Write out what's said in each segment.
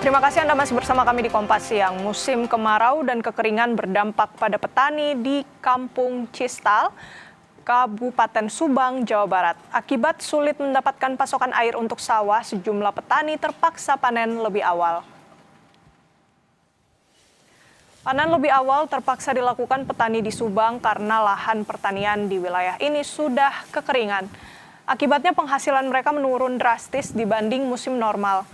Terima kasih Anda masih bersama kami di Kompas Siang. Musim kemarau dan kekeringan berdampak pada petani di Kampung Cistal, Kabupaten Subang, Jawa Barat. Akibat sulit mendapatkan pasokan air untuk sawah, sejumlah petani terpaksa panen lebih awal. Panen lebih awal terpaksa dilakukan petani di Subang karena lahan pertanian di wilayah ini sudah kekeringan. Akibatnya penghasilan mereka menurun drastis dibanding musim normal.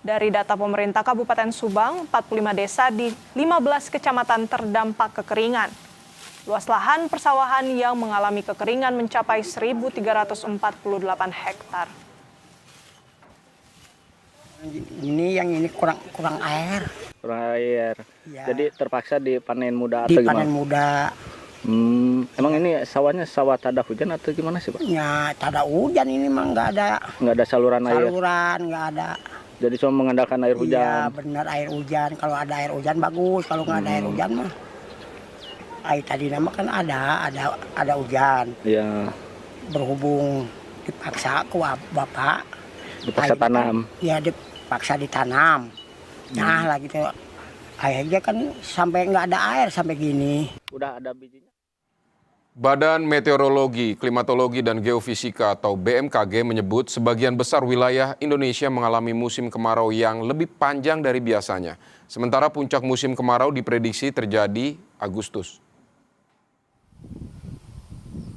Dari data pemerintah Kabupaten Subang, 45 desa di 15 kecamatan terdampak kekeringan. Luas lahan persawahan yang mengalami kekeringan mencapai 1.348 hektar. Ini kurang air. Kurang air. Ya. Jadi terpaksa dipanen muda atau gimana? Dipanen muda. Emang ini sawahnya sawah tada hujan atau gimana sih, Pak? Ya, tada hujan ini mah nggak ada. Nggak ada saluran air? Saluran nggak ada. Jadi cuma mengandalkan air hujan? Iya, benar air hujan. Kalau ada air hujan bagus. Kalau nggak ada air hujan mah. Air tadi nama kan ada hujan. Iya. Berhubung dipaksa ke bapak. Dipaksa tanam? Iya, dipaksa ditanam. Nah lah gitu. Akhirnya kan sampai nggak ada air sampai gini. Udah ada bijinya? Badan Meteorologi, Klimatologi, dan Geofisika atau BMKG menyebut sebagian besar wilayah Indonesia mengalami musim kemarau yang lebih panjang dari biasanya. Sementara puncak musim kemarau diprediksi terjadi Agustus.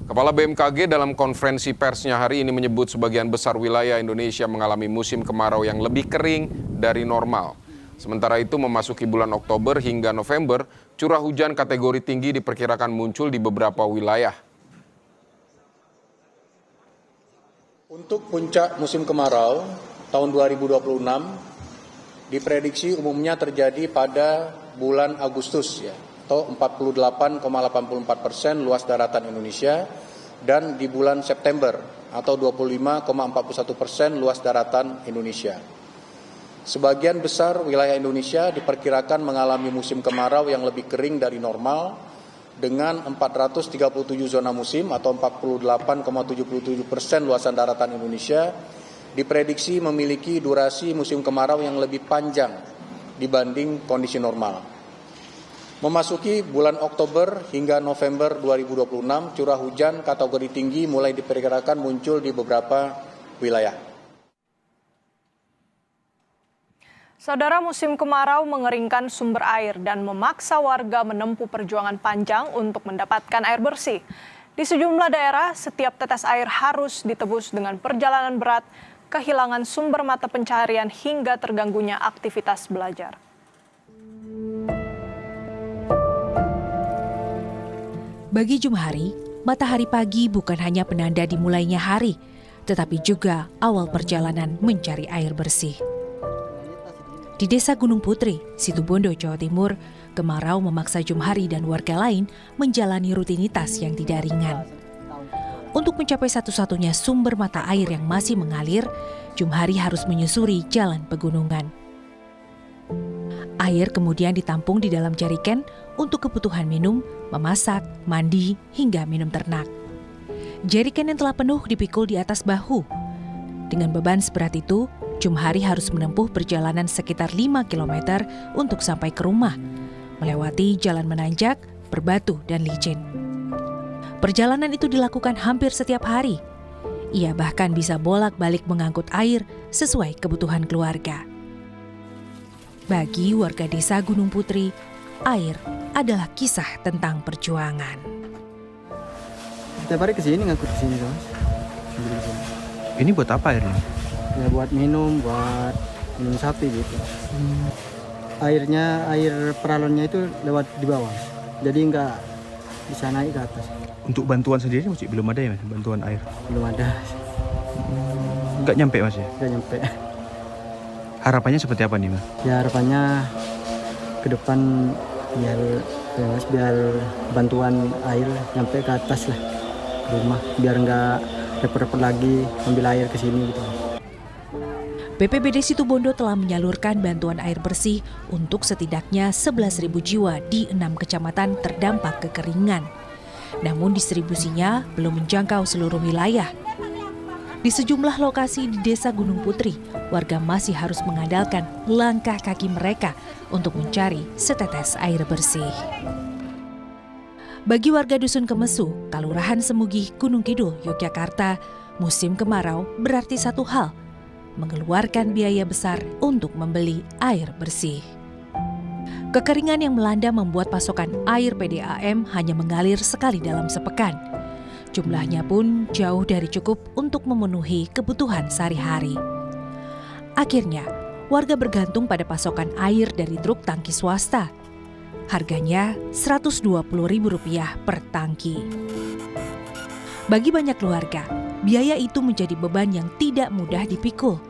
Kepala BMKG dalam konferensi persnya hari ini menyebut sebagian besar wilayah Indonesia mengalami musim kemarau yang lebih kering dari normal. Sementara itu memasuki bulan Oktober hingga November, curah hujan kategori tinggi diperkirakan muncul di beberapa wilayah. Untuk puncak musim kemarau tahun 2026 diprediksi umumnya terjadi pada bulan Agustus ya, atau 48,84% luas daratan Indonesia, dan di bulan September atau 25,41% luas daratan Indonesia. Sebagian besar wilayah Indonesia diperkirakan mengalami musim kemarau yang lebih kering dari normal dengan 437 zona musim atau 48,77% luasan daratan Indonesia diprediksi memiliki durasi musim kemarau yang lebih panjang dibanding kondisi normal. Memasuki bulan Oktober hingga November 2026, curah hujan kategori tinggi mulai diperkirakan muncul di beberapa wilayah. Saudara, musim kemarau mengeringkan sumber air dan memaksa warga menempuh perjuangan panjang untuk mendapatkan air bersih. Di sejumlah daerah, setiap tetes air harus ditebus dengan perjalanan berat, kehilangan sumber mata pencaharian hingga terganggunya aktivitas belajar. Bagi Jumhari, matahari pagi bukan hanya penanda dimulainya hari, tetapi juga awal perjalanan mencari air bersih. Di Desa Gunung Putri, Situbondo, Jawa Timur, kemarau memaksa Jumhari dan warga lain menjalani rutinitas yang tidak ringan. Untuk mencapai satu-satunya sumber mata air yang masih mengalir, Jumhari harus menyusuri jalan pegunungan. Air kemudian ditampung di dalam jerigen untuk kebutuhan minum, memasak, mandi, hingga minum ternak. Jerigen yang telah penuh dipikul di atas bahu. Dengan beban seberat itu, Jumhari harus menempuh perjalanan sekitar 5 km untuk sampai ke rumah, melewati jalan menanjak, berbatu, dan licin. Perjalanan itu dilakukan hampir setiap hari. Ia bahkan bisa bolak-balik mengangkut air sesuai kebutuhan keluarga. Bagi warga Desa Gunung Putri, air adalah kisah tentang perjuangan. Setiap hari kesini ngangkut kesini, Mas. Ini buat apa airnya? Ya buat minum sapi gitu. Air peralonnya itu lewat di bawah, jadi nggak bisa naik ke atas. Untuk bantuan sendiri masih belum ada ya, Mas? Bantuan air? Belum ada. Nggak nyampe, Mas ya? Nggak nyampe. Harapannya seperti apa nih, Mas? Ya harapannya ke depan biar bantuan air nyampe ke atas lah, ke rumah, biar nggak repot-repot lagi ambil air ke sini gitu. BPBD Situbondo telah menyalurkan bantuan air bersih untuk setidaknya 11.000 jiwa di 6 kecamatan terdampak kekeringan. Namun distribusinya belum menjangkau seluruh wilayah. Di sejumlah lokasi di Desa Gunung Putri, warga masih harus mengandalkan langkah kaki mereka untuk mencari setetes air bersih. Bagi warga Dusun Kemesu, Kalurahan Semugih, Gunung Kidul, Yogyakarta, musim kemarau berarti satu hal, mengeluarkan biaya besar untuk membeli air bersih. Kekeringan yang melanda membuat pasokan air PDAM hanya mengalir sekali dalam sepekan. Jumlahnya pun jauh dari cukup untuk memenuhi kebutuhan sehari-hari. Akhirnya, warga bergantung pada pasokan air dari truk tangki swasta. Harganya Rp120.000 per tangki. Bagi banyak keluarga, biaya itu menjadi beban yang tidak mudah dipikul.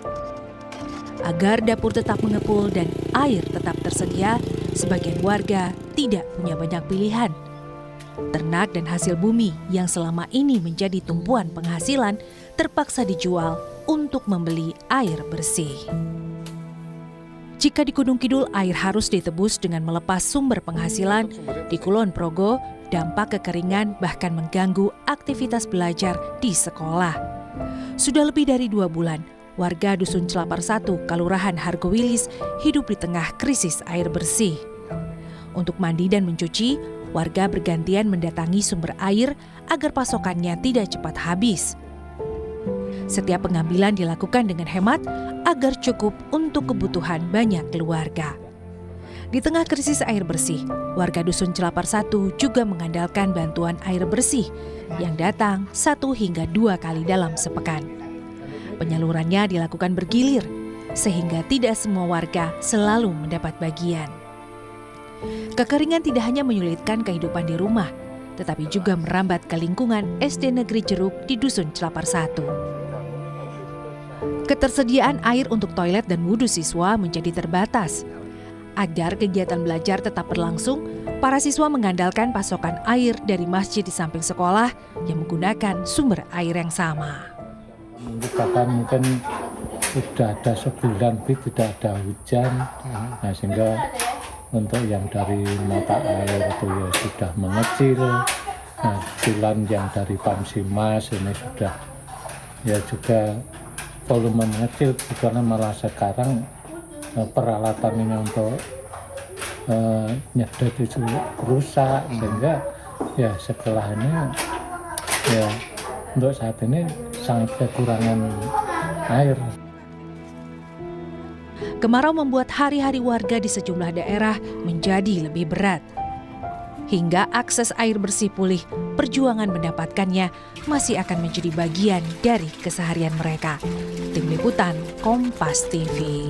Agar dapur tetap mengepul dan air tetap tersedia, sebagian warga tidak punya banyak pilihan. Ternak dan hasil bumi yang selama ini menjadi tumpuan penghasilan terpaksa dijual untuk membeli air bersih. Jika di Gunung Kidul air harus ditebus dengan melepas sumber penghasilan, di Kulon Progo dampak kekeringan bahkan mengganggu aktivitas belajar di sekolah. Sudah lebih dari 2 bulan, warga Dusun Celapar 1, Kalurahan Hargowilis hidup di tengah krisis air bersih. Untuk mandi dan mencuci, warga bergantian mendatangi sumber air agar pasokannya tidak cepat habis. Setiap pengambilan dilakukan dengan hemat agar cukup untuk kebutuhan banyak keluarga. Di tengah krisis air bersih, warga Dusun Celapar 1 juga mengandalkan bantuan air bersih yang datang 1 hingga 2 kali dalam sepekan. Penyalurannya dilakukan bergilir, sehingga tidak semua warga selalu mendapat bagian. Kekeringan tidak hanya menyulitkan kehidupan di rumah, tetapi juga merambat ke lingkungan SD Negeri Jeruk di Dusun Celapar 1. Ketersediaan air untuk toilet dan wudhu siswa menjadi terbatas. Agar kegiatan belajar tetap berlangsung, para siswa mengandalkan pasokan air dari masjid di samping sekolah yang menggunakan sumber air yang sama. Bahkan mungkin sudah ada sebulan tidak ada hujan, nah sehingga untuk yang dari mata air itu ya sudah mengecil. Nah, jalan yang dari Pamsimas ini sudah ya juga volume mengecil, karena malah sekarang peralatan ini untuk nyedot itu rusak, sehingga ya setelah ini ya untuk saat ini sangat kekurangan air. Kemarau membuat hari-hari warga di sejumlah daerah menjadi lebih berat. Hingga akses air bersih pulih, perjuangan mendapatkannya masih akan menjadi bagian dari keseharian mereka. Tim Liputan Kompas TV.